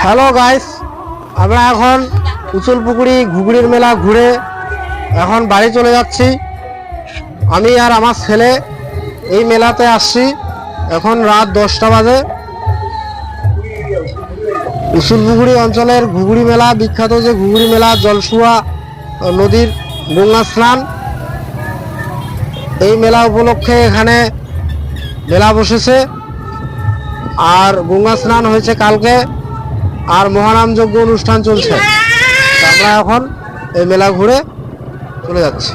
Hello guys, আমরা এখন উচুলপুকুরি ঘুগড়ির মেলা ঘুরে এখন বাড়ি চলে যাচ্ছি। আমি আর আমার ছেলে এই মেলাতে আসছি। এখন রাত 10টা বাজে। উচুলপুকুরি অঞ্চলের ঘুগড়ি মেলা বিখ্যাত, যে ঘুগড়ি মেলা জলসুয়া নদীর গঙ্গা স্নান। এই মেলা উপলক্ষে এখানে মেলা বসেছে, আর গঙ্গা স্নান হয়েছে কালকে, আর মহানাম যজ্ঞ অনুষ্ঠান চলছে। আমরা এখন এই মেলা ঘুরে চলে যাচ্ছি।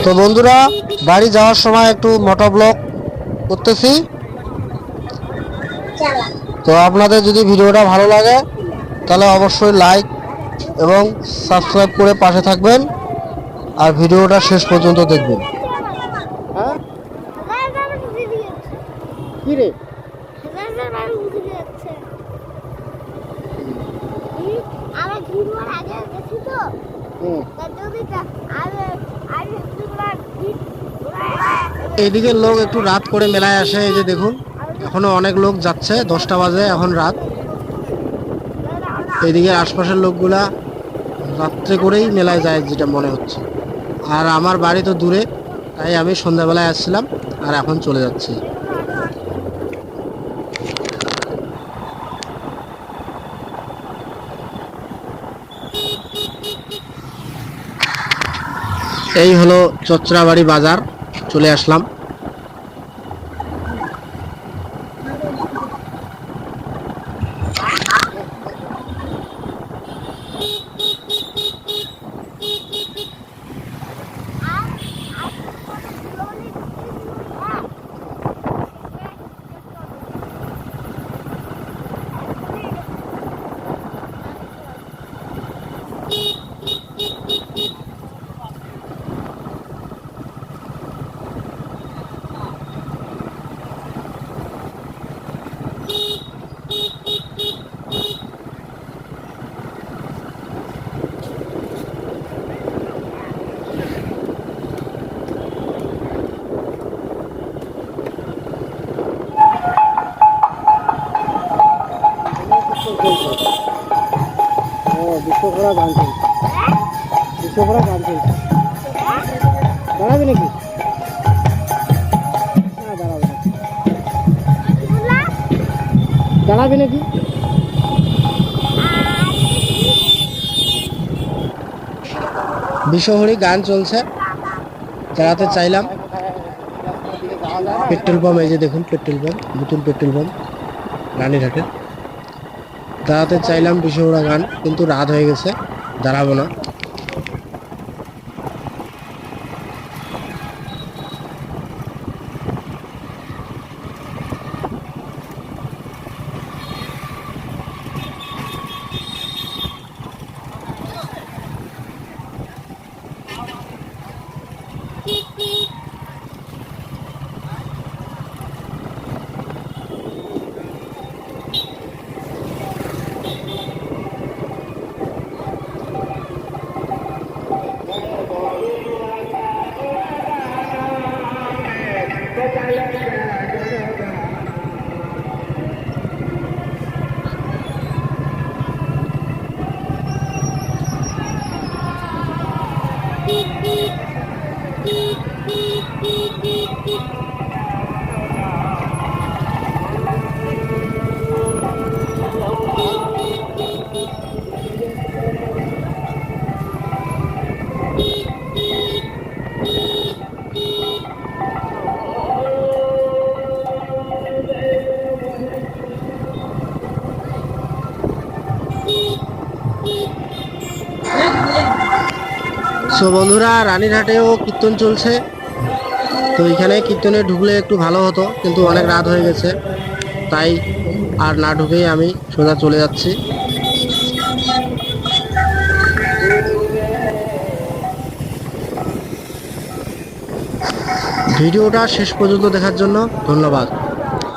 তো বন্ধুরা, বাড়ি যাওয়ার সময় একটু মোটো ব্লগ করতেছি। তো আপনাদের যদি ভিডিওটা ভালো লাগে তাহলে অবশ্যই লাইক এবং সাবস্ক্রাইব করে পাশে থাকবেন, আর ভিডিওটা শেষ পর্যন্ত দেখবেন। কি রে? এইদিকে লোক একটু রাত করে মেলায় আসে। এই যে দেখুন, এখনো অনেক লোক যাচ্ছে। 10টা বাজে, এখন রাত। এইদিকে আশপাশের লোকগুলা রাত্রে করেই মেলায় যায় যেটা মনে হচ্ছে। আর আমার বাড়ি তো দূরে, তাই আমি সন্ধ্যাবেলায় আসছিলাম আর এখন চলে যাচ্ছি। এই হলো চচড়াবাড়ি বাজার, চলে আসলাম। বিশ্বকরা গান চলছে, বিশ্বকরা গান চলছে। দাঁড়াবে নাকি? না, দাঁড়াবে না। দাঁড়াবে নাকি? বিশ্বহরি গান চলছে, দাঁড়াতে চাইলাম। পেট্রোল পাম্প, এই যে দেখুন পেট্রোল পাম্প, নতুন পেট্রোল পাম্প রানীঘাটের। দাঁড়াতে চাইলাম বিশ্বহরা গান, কিন্তু রাত হয়ে গেছে, দাঁড়াবো না। সো বন্ধুরা, রানীঘাটেও কীর্তন চলছে। তো এখানে কীর্তনে ঢুকলে একটু ভালো হতো, কিন্তু অনেক রাত হয়ে গেছে, তাই আর না ঢুকেই আমি সোজা চলে যাচ্ছি। ভিডিওটা শেষ পর্যন্ত দেখার জন্য ধন্যবাদ।